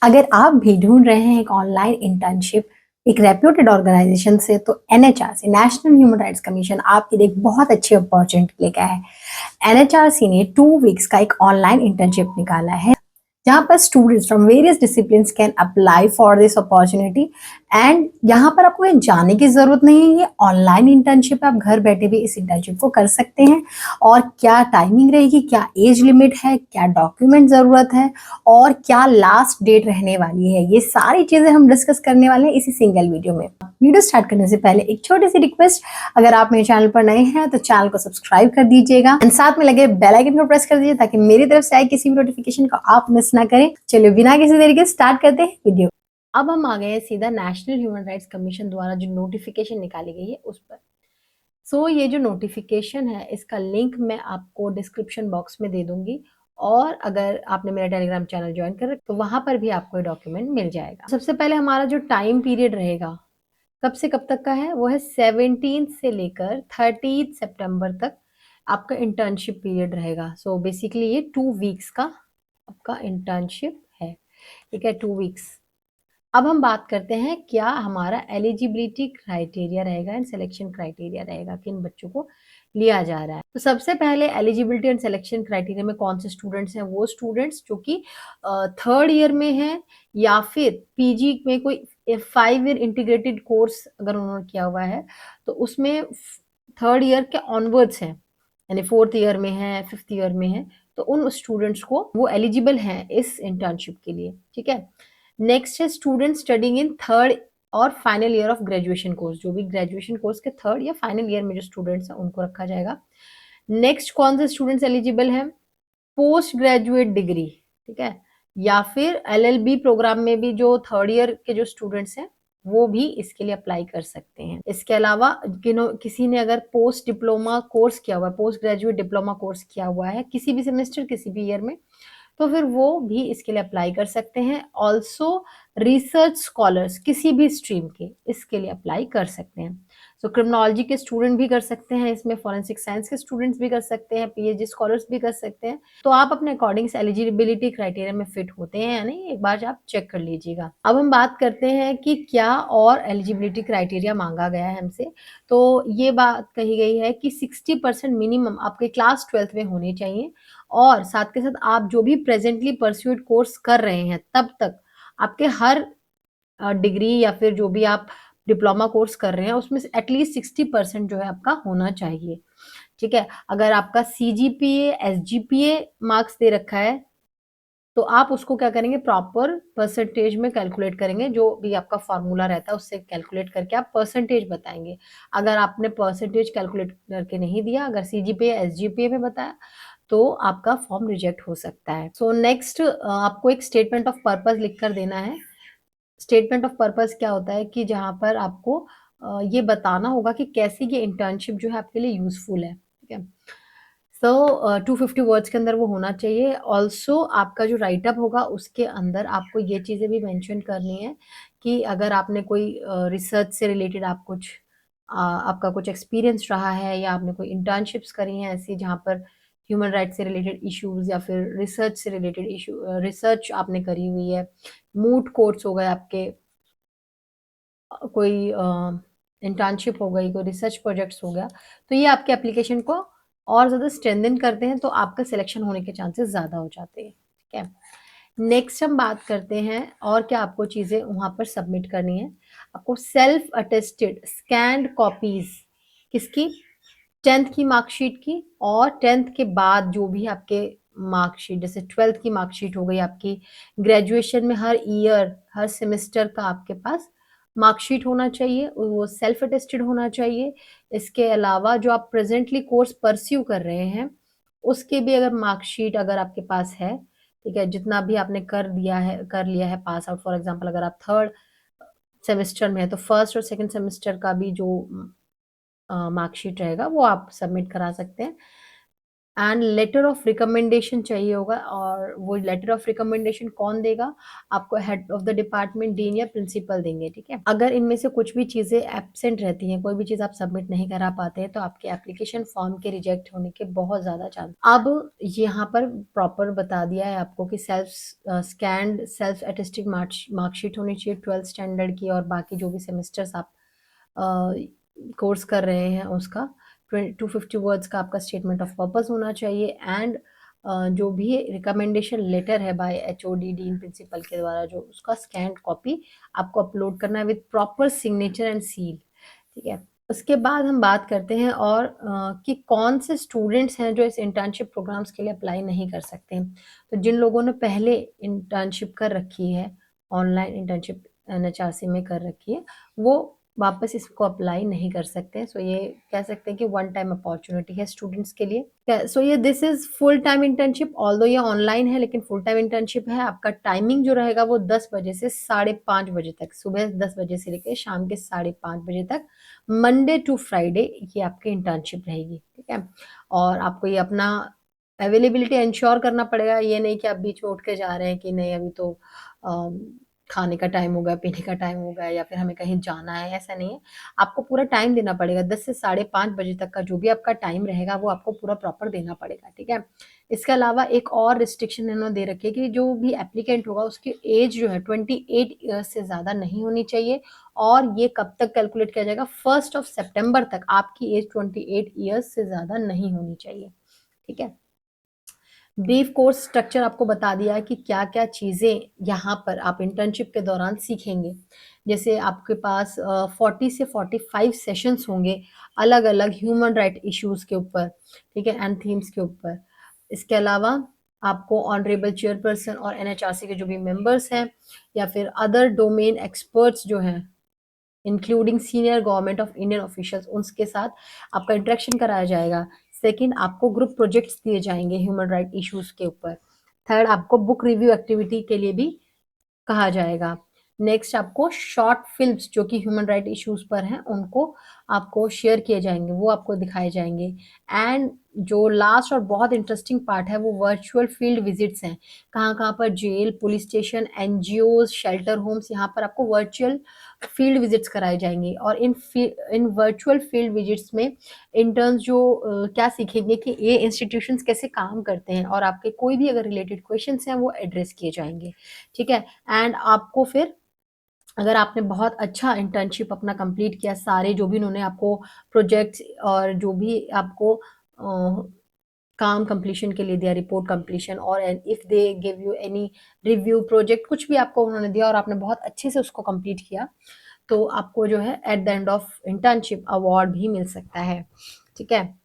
अगर आप भी ढूंढ रहे हैं एक ऑनलाइन इंटर्नशिप एक रेप्यूटेड ऑर्गेनाइजेशन से तो NHRC national human rights commission आपके लिए एक बहुत अच्छी अपॉर्चुनिटी लेकर है। एनएचआरसी ने 2 वीक्स का एक ऑनलाइन इंटर्नशिप निकाला है जहाँ पर students from various disciplines can apply for this opportunity. And यहाँ पर आपको कहीं जाने की जरूरत नहीं है, ये ऑनलाइन इंटर्नशिप है, आप घर बैठे भी इस इंटर्नशिप को कर सकते हैं। और क्या टाइमिंग रहेगी, क्या एज लिमिट है, क्या डॉक्यूमेंट जरूरत है और क्या लास्ट डेट रहने वाली है, ये सारी चीजें हम डिस्कस करने वाले हैं इसी सिंगल वीडियो में। वीडियो स्टार्ट करने से पहले एक छोटी सी रिक्वेस्ट, अगर आप मेरे चैनल पर नए हैं तो चैनल को सब्सक्राइब कर दीजिएगा एंड साथ में लगे बेल आइकन को प्रेस कर दीजिए ताकि मेरी तरफ से आए किसी भी नोटिफिकेशन को आप मिस ना करें। चलिए बिना किसी देरी के स्टार्ट करते हैं वीडियो। अब हम आ गए हैं सीधा नेशनल ह्यूमन राइट्स कमीशन द्वारा जो नोटिफिकेशन निकाली गई है उस पर। ये जो नोटिफिकेशन है इसका लिंक मैं आपको डिस्क्रिप्शन बॉक्स में दे दूंगी और अगर आपने मेरा टेलीग्राम चैनल ज्वाइन कर रखा तो वहां पर भी आपको डॉक्यूमेंट मिल जाएगा। सबसे पहले हमारा जो टाइम पीरियड रहेगा कब से कब तक का है वो है 17 से लेकर 30 सितंबर तक आपका इंटर्नशिप पीरियड रहेगा। बेसिकली ये 2 वीक्स का आपका इंटर्नशिप है। ठीक है, 2 वीक्स। अब हम बात करते हैं क्या हमारा एलिजिबिलिटी क्राइटेरिया रहेगा एंड सिलेक्शन क्राइटेरिया रहेगा, किन बच्चों को लिया जा रहा है। तो सबसे पहले एलिजिबिलिटी एंड सिलेक्शन क्राइटेरिया में कौन से स्टूडेंट्स हैं, वो स्टूडेंट्स जो कि 3rd ईयर में हैं या फिर पीजी में कोई 5 ईयर इंटीग्रेटेड कोर्स अगर उन्होंने किया हुआ है तो उसमें 3rd ईयर के ऑनवर्ड्स हैं, यानी 4th ईयर में है, 5th ईयर में है, तो उन स्टूडेंट्स को वो एलिजिबल हैं इस इंटर्नशिप के लिए। ठीक है, नेक्स्ट है स्टूडेंट स्टडिंग इन 3rd और final year of graduation course, जो भी ग्रेजुएशन कोर्स के 3rd या फाइनल ईयर में जो स्टूडेंट्स हैं उनको रखा जाएगा। नेक्स्ट कौन से स्टूडेंट्स एलिजिबल हैं, पोस्ट ग्रेजुएट डिग्री, ठीक है, या फिर एलएलबी प्रोग्राम में भी जो 3rd ईयर के जो स्टूडेंट्स हैं वो भी इसके लिए अप्लाई कर सकते हैं। इसके अलावा किसी ने अगर पोस्ट डिप्लोमा कोर्स किया हुआ है, पोस्ट ग्रेजुएट डिप्लोमा कोर्स किया हुआ है किसी भी सेमेस्टर किसी भी ईयर में, तो फिर वो भी इसके लिए अप्लाई कर सकते हैं। ऑल्सो रिसर्च स्कॉलर्स किसी भी स्ट्रीम के इसके लिए अप्लाई कर सकते हैं। क्रिमिनोलॉजी के स्टूडेंट भी कर सकते हैं इसमें, फॉरेंसिक साइंस के स्टूडेंट्स भी कर सकते हैं, पीएचडी स्कॉलर्स भी कर सकते हैं। तो आप अपने अकॉर्डिंग से एलिजिबिलिटी क्राइटेरिया में फिट होते हैं या नहीं, एक बार आप चेक कर लीजिएगा। अब हम बात करते हैं कि क्या और एलिजिबिलिटी क्राइटेरिया मांगा गया है हमसे। तो ये बात कही गई है कि 60% मिनिमम आपके क्लास 12th में होनी चाहिए और साथ के साथ आप जो भी प्रेजेंटली परस्यूड कोर्स कर रहे हैं तब तक आपके हर डिग्री या फिर जो भी आप डिप्लोमा कोर्स कर रहे हैं उसमें से एटलीस्ट 60% जो है आपका होना चाहिए। ठीक है, अगर आपका सीजीपीए एसजीपीए मार्क्स दे रखा है तो आप उसको क्या करेंगे, प्रॉपर परसेंटेज में कैलकुलेट करेंगे, जो भी आपका फॉर्मूला रहता है उससे कैलकुलेट करके आप परसेंटेज बताएंगे। अगर आपने परसेंटेज कैलकुलेट करके नहीं दिया, अगर सीजीपीए एसजीपीए में बताया तो आपका फॉर्म रिजेक्ट हो सकता है। नेक्स्ट आपको एक स्टेटमेंट ऑफ पर्पस लिख कर देना है। स्टेटमेंट ऑफ पर्पस क्या होता है कि जहां पर आपको ये बताना होगा कि कैसे ये इंटर्नशिप जो है आपके लिए यूजफुल है। ठीक है, 250 वर्ड्स के अंदर वो होना चाहिए। ऑल्सो आपका जो राइटअप होगा उसके अंदर आपको ये चीज़ें भी मेंशन करनी है कि अगर आपने कोई रिसर्च से रिलेटेड आप कुछ आपका कुछ एक्सपीरियंस रहा है या आपने कोई इंटर्नशिप्स करी हैं ऐसी जहाँ पर ह्यूमन राइट्स से रिलेटेड इश्यूज या फिर रिसर्च से रिलेटेड इशू रिसर्च आपने करी हुई है, मूट कोर्स हो गए आपके, कोई इंटर्नशिप हो गई, कोई रिसर्च प्रोजेक्ट्स हो गया, तो ये आपके एप्लीकेशन को और ज़्यादा स्ट्रेंथन करते हैं, तो आपका सिलेक्शन होने के चांसेस ज़्यादा हो जाते हैं। ठीक है, नेक्स्ट हम बात करते हैं और क्या आपको चीज़ें वहाँ पर सबमिट करनी है। आपको सेल्फ अटेस्टेड स्कैन्ड कॉपीज किसकी, 10th की मार्कशीट की और 10th के बाद जो भी आपके मार्कशीट, जैसे 12th की मार्कशीट हो गई आपकी, ग्रेजुएशन में हर ईयर हर सेमेस्टर का आपके पास मार्कशीट होना चाहिए, वो सेल्फ अटेस्टेड होना चाहिए। इसके अलावा जो आप प्रेजेंटली कोर्स परस्यू कर रहे हैं उसके भी अगर मार्कशीट अगर आपके पास है, ठीक है, जितना भी आपने कर लिया है पास आउट, फॉर एग्जांपल अगर आप 3rd सेमेस्टर में है तो 1st और 2nd सेमेस्टर का भी जो मार्कशीट रहेगा वो आप सबमिट करा सकते हैं। एंड लेटर ऑफ रिकमेंडेशन चाहिए होगा, और वो लेटर ऑफ रिकमेंडेशन कौन देगा? आपको head of the department, dean या प्रिंसिपल देंगे, ठीक है। अगर इनमें से कुछ भी चीजें एब्सेंट रहती हैं, कोई भी चीज आप सबमिट नहीं करा पाते हैं, तो आपके एप्लीकेशन फॉर्म के रिजेक्ट होने के बहुत ज्यादा चांस। अब यहाँ पर प्रॉपर बता दिया है आपको कि स्कैंड सेल्फ अटेस्टेड मार्कशीट होनी चाहिए 12th स्टैंडर्ड की, और बाकी जो भी सेमेस्टर्स आप कोर्स कर रहे हैं उसका 250 वर्ड्स का आपका स्टेटमेंट ऑफ पर्पस होना चाहिए। एंड जो भी रिकमेंडेशन लेटर है बाय HOD डीन प्रिंसिपल के द्वारा, जो उसका स्कैन कॉपी आपको अपलोड करना है with proper signature and seal, ठीक है। उसके बाद हम बात करते हैं और कि कौन से स्टूडेंट्स हैं जो इस इंटर्नशिप प्रोग्राम्स के लिए अप्लाई नहीं कर सकते हैं। तो जिन लोगों ने पहले इंटर्नशिप कर रखी है, ऑनलाइन इंटर्नशिप NHRC में कर रखी है, वो वापस इसको अप्लाई नहीं कर सकते। सो ये कह सकते हैं कि वन टाइम अपॉर्चुनिटी है स्टूडेंट्स के लिए। सो ये this is full time internship, although ये ऑनलाइन है लेकिन फुल टाइम इंटर्नशिप है। आपका टाइमिंग जो रहेगा वो 10 बजे से 5:30 बजे तक, सुबह 10 बजे से लेकर शाम के 5:30 बजे तक, मंडे टू फ्राइडे ये आपकी इंटर्नशिप रहेगी, ठीक है। और आपको ये अपना अवेलेबिलिटी इंश्योर करना पड़ेगा। ये नहीं कि आप बीच में उठ के जा रहे हैं कि नहीं अभी तो खाने का टाइम हो गया, पीने का टाइम हो गया, या फिर हमें कहीं जाना है, ऐसा नहीं है। आपको पूरा टाइम देना पड़ेगा। 10 से 5:30 बजे तक का जो भी आपका टाइम रहेगा वो आपको पूरा प्रॉपर देना पड़ेगा, ठीक है। इसके अलावा एक और रिस्ट्रिक्शन इन्होंने दे रखी है कि जो भी एप्लीकेंट होगा उसकी एज जो है 28 ईयर्स से ज़्यादा नहीं होनी चाहिए। और ये कब तक कैलकुलेट किया जाएगा? 1 सितंबर तक आपकी एज 28 ईयर्स से ज़्यादा नहीं होनी चाहिए, ठीक है। ब्रीफ कोर्स स्ट्रक्चर आपको बता दिया है कि क्या क्या चीज़ें यहाँ पर आप इंटर्नशिप के दौरान सीखेंगे। जैसे आपके पास 40 से 45 सेशंस होंगे अलग अलग ह्यूमन राइट इश्यूज के ऊपर, ठीक है, एंड थीम्स के ऊपर। इसके अलावा आपको ऑनरेबल चेयरपर्सन और NHRC के जो भी मेंबर्स हैं या फिर अदर डोमेन एक्सपर्ट्स जो हैं, including senior government of Indian officials, उनके साथ आपका इंटरेक्शन कराया जाएगा। सेकंड, आपको ग्रुप प्रोजेक्ट्स दिए जाएंगे ह्यूमन राइट इश्यूज के ऊपर। थर्ड, आपको बुक रिव्यू एक्टिविटी के लिए भी कहा जाएगा। नेक्स्ट, आपको शॉर्ट फिल्म्स जो कि ह्यूमन राइट इश्यूज पर हैं उनको आपको शेयर किए जाएंगे, वो आपको दिखाए जाएंगे। एंड जो लास्ट और बहुत इंटरेस्टिंग पार्ट है वो वर्चुअल फील्ड विजिट्स हैं। कहाँ कहाँ पर jail, police station, NGOs, shelter homes, यहाँ पर आपको वर्चुअल फील्ड विजिट्स कराए जाएंगे। और इन वर्चुअल फील्ड विजिट्स में इंटर्न्स जो क्या सीखेंगे कि ये इंस्टीट्यूशंस कैसे काम करते हैं, और आपके कोई भी अगर रिलेटेड क्वेश्चंस हैं वो एड्रेस किए जाएंगे, ठीक है। एंड आपको फिर अगर आपने बहुत अच्छा इंटर्नशिप अपना कंप्लीट किया, सारे जो भी उन्होंने आपको प्रोजेक्ट्स और जो भी आपको काम कंप्लीशन के लिए दिया, रिपोर्ट कंप्लीशन, और if they give you any review project, कुछ भी आपको उन्होंने दिया और आपने बहुत अच्छे से उसको कंप्लीट किया, तो आपको जो है at the end of internship award भी मिल सकता है, ठीक है।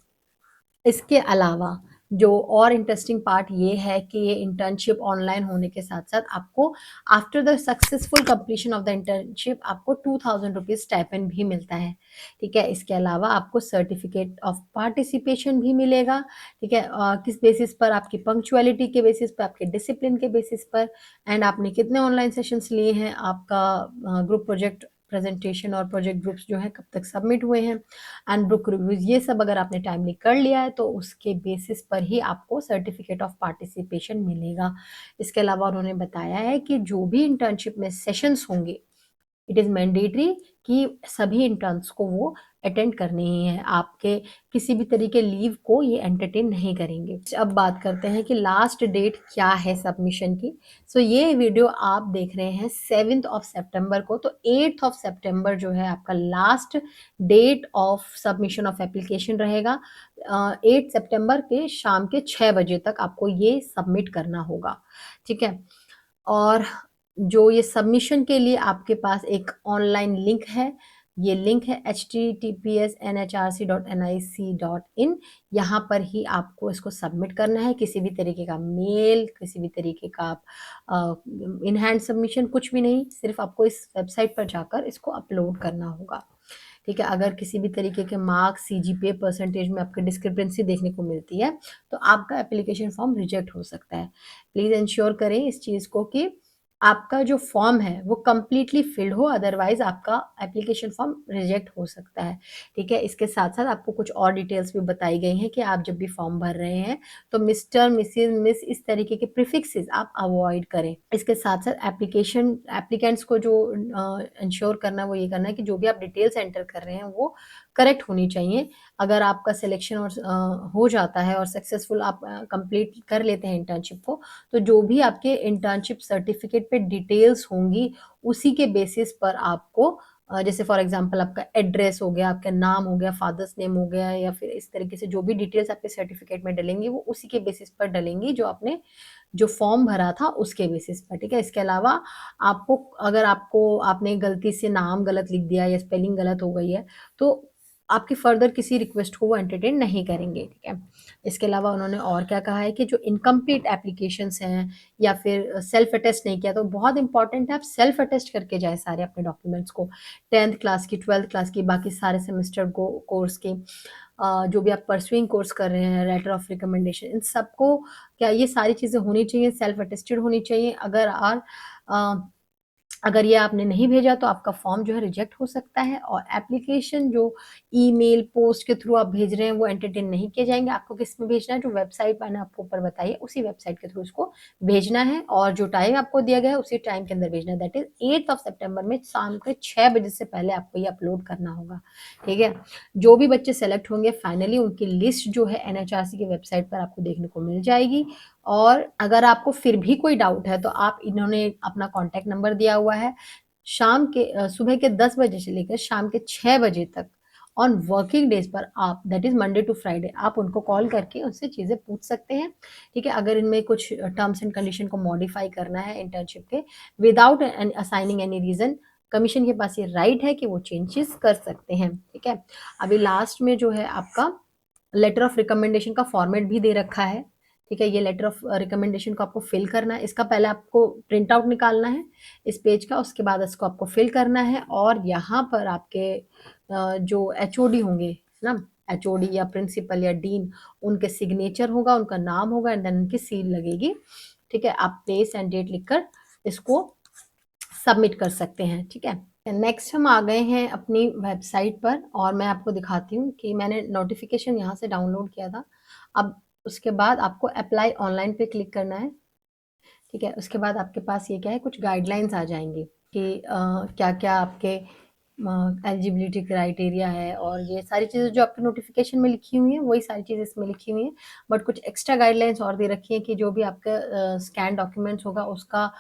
इसके अलावा जो और इंटरेस्टिंग पार्ट ये है कि ये इंटर्नशिप ऑनलाइन होने के साथ साथ आपको after the successful completion of the internship आपको 2000 रुपीज स्टाइपेंड भी मिलता है, ठीक है। इसके अलावा आपको सर्टिफिकेट ऑफ पार्टिसिपेशन भी मिलेगा, ठीक है। किस बेसिस पर? आपकी पंक्चुअलिटी के बेसिस पर, आपके डिसिप्लिन के बेसिस पर, एंड आपने कितने ऑनलाइन सेशंस लिए हैं, आपका ग्रुप प्रोजेक्ट प्रेजेंटेशन और प्रोजेक्ट ग्रुप्स जो है कब तक सबमिट हुए हैं, एंड बुक रिव्यूज, ये सब अगर आपने टाइमली कर लिया है तो उसके बेसिस पर ही आपको सर्टिफिकेट ऑफ पार्टिसिपेशन मिलेगा। इसके अलावा उन्होंने बताया है कि जो भी इंटर्नशिप में सेशंस होंगे, इट इज़ मैंडेटरी कि सभी इंटर्न्स को वो अटेंड करने ही है। आपके किसी भी तरीके लीव को ये एंटरटेन नहीं करेंगे। अब बात करते हैं कि लास्ट डेट क्या है सबमिशन की। सो ये वीडियो आप देख रहे हैं 7 सितंबर को, तो 8 सितंबर जो है आपका last date of submission of application रहेगा। 8 सितंबर के शाम के 6 बजे तक आपको ये सबमिट करना होगा, ठीक है। और जो ये सबमिशन के लिए आपके पास एक ऑनलाइन लिंक है, ये लिंक है https://nhrc.nic.in। यहाँ पर ही आपको इसको सबमिट करना है। किसी भी तरीके का मेल, किसी भी तरीके का इन हैंड सबमिशन, कुछ भी नहीं, सिर्फ आपको इस वेबसाइट पर जाकर इसको अपलोड करना होगा, ठीक है। अगर किसी भी तरीके के मार्क्स, CGPA परसेंटेज में आपकी डिस्क्रिपेंसी देखने को मिलती है तो आपका एप्लीकेशन फॉर्म रिजेक्ट हो सकता है। प्लीज़ इंश्योर करें इस चीज़ को कि आपका जो फॉर्म है वो कंप्लीटली फिल्ड हो, अदरवाइज आपका एप्लीकेशन फॉर्म रिजेक्ट हो सकता है। ठीक है, इसके साथ साथ आपको कुछ और डिटेल्स भी बताई गई हैं कि आप जब भी फॉर्म भर रहे हैं तो मिस्टर, मिसिज, मिस इस तरीके के प्रीफिक्सेस आप अवॉइड करें। इसके साथ साथ एप्लीकेंट्स को जो इंश्योर करना है वो ये करना है कि जो भी आप डिटेल्स एंटर कर रहे हैं वो करेक्ट होनी चाहिए। अगर आपका सिलेक्शन हो जाता है और सक्सेसफुल आप कंप्लीट कर लेते हैं इंटर्नशिप को, तो जो भी आपके इंटर्नशिप सर्टिफिकेट पे डिटेल्स होंगी उसी के बेसिस पर आपको जैसे फॉर एग्जांपल आपका एड्रेस हो गया, आपका नाम हो गया, फादर्स नेम हो गया, या फिर इस तरीके से जो भी डिटेल्स आपके सर्टिफिकेट में डलेंगी वो उसी के बेसिस पर डलेंगी जो आपने जो फॉर्म भरा था उसके बेसिस पर। ठीक है, इसके अलावा आपको अगर आपने गलती से नाम गलत लिख दिया या स्पेलिंग गलत हो गई है तो आपकी फर्दर किसी रिक्वेस्ट को वो एंटरटेन नहीं करेंगे। ठीक है, इसके अलावा उन्होंने और क्या कहा है कि जो इनकम्प्लीट एप्लीकेशंस हैं या फिर सेल्फ अटेस्ट नहीं किया, तो बहुत इंपॉर्टेंट है आप सेल्फ अटेस्ट करके जाए सारे अपने डॉक्यूमेंट्स को, 10th क्लास की, 12th क्लास की, बाकी सारे सेमेस्टर कोर्स के, जो भी आप परसुइंग कोर्स कर रहे हैं, लेटर ऑफ रिकमेंडेशन, इन सबको क्या ये सारी चीज़ें होनी चाहिए, सेल्फ अटेस्टेड होनी चाहिए। अगर ये आपने नहीं भेजा तो आपका फॉर्म जो है रिजेक्ट हो सकता है, और एप्लीकेशन जो ईमेल, पोस्ट के थ्रू आप भेज रहे हैं वो एंटरटेन नहीं किए जाएंगे। आपको किस में भेजना है, जो वेबसाइट मैंने आपको ऊपर बताई है उसी वेबसाइट के थ्रू उसको भेजना है, और जो टाइम आपको दिया गया है उसी टाइम के अंदर भेजना है, दैट इज 8 सितंबर में शाम के 6 बजे से पहले आपको ये अपलोड करना होगा। ठीक है, जो भी बच्चे सेलेक्ट होंगे फाइनली उनकी लिस्ट जो है एनएचआरसी की वेबसाइट पर आपको देखने को मिल जाएगी। और अगर आपको फिर भी कोई डाउट है तो आप इन्होंने अपना कॉन्टैक्ट नंबर दिया हुआ है, सुबह के 10 बजे से लेकर शाम के 6 बजे तक ऑन वर्किंग डेज पर आप, that is Monday to Friday, आप उनको कॉल करके उनसे चीज़ें पूछ सकते हैं। ठीक है, अगर इनमें कुछ टर्म्स एंड कंडीशन को मॉडिफाई करना है इंटर्नशिप के without assigning any reason, commission के पास ये राइट है कि वो चेंजेस कर सकते हैं। ठीक है, अभी लास्ट में जो है आपका लेटर ऑफ रिकमेंडेशन का फॉर्मेट भी दे रखा है। ठीक है, ये लेटर ऑफ रिकमेंडेशन को आपको फिल करना है, इसका पहले आपको प्रिंट आउट निकालना है इस पेज का, उसके बाद इसको आपको फिल करना है, और यहाँ पर आपके जो एचओडी होंगे ना, एचओडी या प्रिंसिपल या डीन, उनके सिग्नेचर होगा, उनका नाम होगा, एंड देन उनकी सील लगेगी। ठीक है, आप प्लेस एंड डेट लिखकर इसको सबमिट कर सकते हैं। ठीक है, नेक्स्ट हम आ गए हैं अपनी वेबसाइट पर, और मैं आपको दिखाती हूँ कि मैंने नोटिफिकेशन यहाँ से डाउनलोड किया था। अब उसके बाद आपको अप्लाई ऑनलाइन पे क्लिक करना है। ठीक है, उसके बाद आपके पास ये क्या है, कुछ गाइडलाइंस आ जाएंगी कि क्या क्या आपके एलिजिबिलिटी क्राइटेरिया है, और ये सारी चीज़ें जो आपके नोटिफिकेशन में लिखी हुई हैं वही सारी चीज़ें इसमें लिखी हुई हैं, बट कुछ एक्स्ट्रा गाइडलाइंस और दे रखी हैं कि जो भी आपका स्कैन डॉक्यूमेंट्स होगा उसका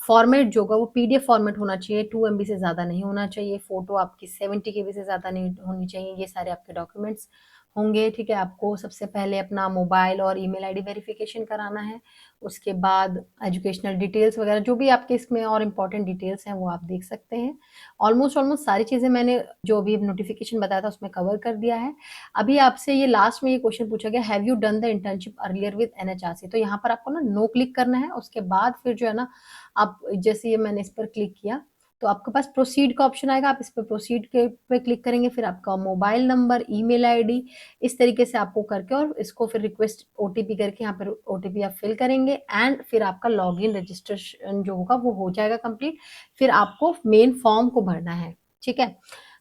फॉर्मेट जो होगा वो पीडीएफ फॉर्मेट होना चाहिए, 2 MB से ज़्यादा नहीं होना चाहिए, फ़ोटो आपकी 70 KB से ज़्यादा नहीं होनी चाहिए, ये सारे आपके डॉक्यूमेंट्स होंगे। ठीक है, आपको सबसे पहले अपना मोबाइल और ईमेल आईडी वेरिफिकेशन कराना है, उसके बाद एजुकेशनल डिटेल्स वगैरह जो भी आपके इसमें और इम्पोर्टेंट डिटेल्स हैं वो आप देख सकते हैं। ऑलमोस्ट सारी चीज़ें मैंने जो अभी नोटिफिकेशन बताया था उसमें कवर कर दिया है। अभी आपसे ये लास्ट में ये क्वेश्चन पूछा गया, have you done the internship earlier with NHRC, तो यहाँ पर आपको ना नो क्लिक करना है, उसके बाद फिर जो है ना आप जैसे ये मैंने इस पर क्लिक किया तो आपके पास प्रोसीड का ऑप्शन आएगा, आप इस पर प्रोसीड के पे क्लिक करेंगे, फिर आपका मोबाइल नंबर, ईमेल आईडी, इस तरीके से आपको करके और इसको फिर रिक्वेस्ट ओटीपी करके यहाँ पर ओटीपी आप फिल करेंगे, एंड फिर आपका लॉगिन रजिस्ट्रेशन जो होगा वो हो जाएगा कंप्लीट। फिर आपको मेन फॉर्म को भरना है। ठीक है,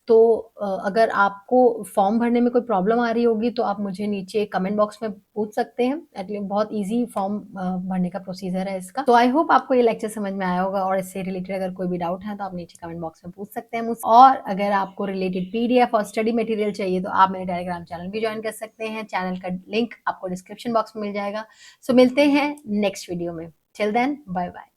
तो अगर आपको फॉर्म भरने में कोई प्रॉब्लम आ रही होगी तो आप मुझे नीचे कमेंट बॉक्स में पूछ सकते हैं। एटलीस्ट बहुत इजी फॉर्म भरने का प्रोसीजर है इसका। तो आई होप आपको ये लेक्चर समझ में आया होगा, और इससे रिलेटेड अगर कोई भी डाउट है तो आप नीचे कमेंट बॉक्स में पूछ सकते हैं मुझसे। और अगर आपको रिलेटेड पीडीएफ और स्टडी मटेरियल चाहिए तो आप मेरे टेलीग्राम चैनल भी ज्वाइन कर सकते हैं। चैनल का लिंक आपको डिस्क्रिप्शन बॉक्स में मिल जाएगा। सो मिलते हैं नेक्स्ट वीडियो में। Till then, bye bye.